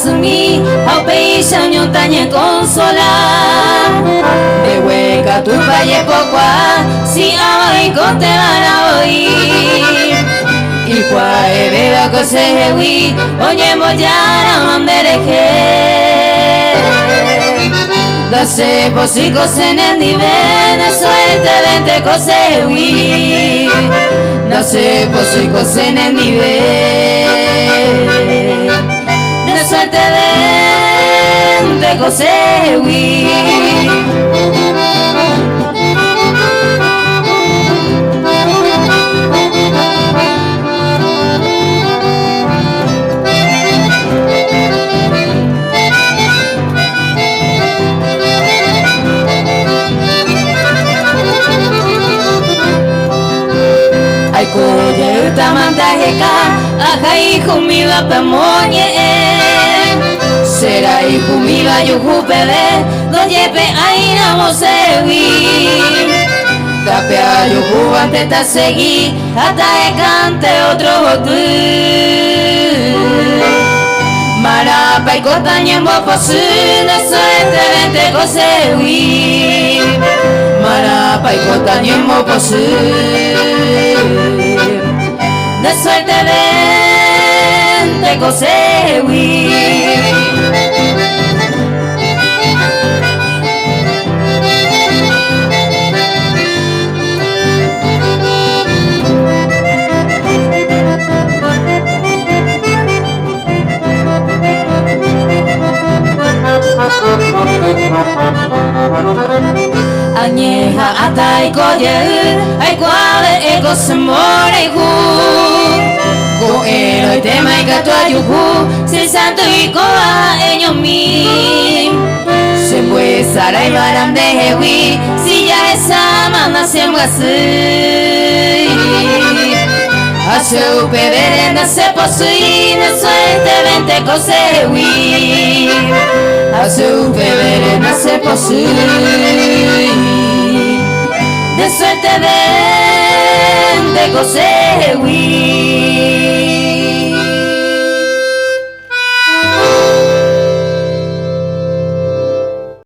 sumi au peisha nyotanye consola de hueca tu valle pocoa si ay cote la hoy y kwa hereda que se hewi oye moyara mandereje dase posico se nendivene suerte vente cosewi dase posico se nendivene suerte vente cosewi Koye utamantaheka Ajai humiva pemoñe Será humiva yuhupele Doyepe aina mosewi Tapea yuhubante ta segui Hata ekante otro botu Marapa y cota ñembo posu Nesuete vente kosewi Marapa y cota ñembo posu de suerte vente cosewi añeja hasta y coyer hay cuales ego se more go ero y tema y gato ayuhu si santo y coa ellos mi se puede sara y baram de hewi si ya esa manda se así hace upeverenda se posine suerte vente cosewi hace upeverenda se posine de suerte vente cosewi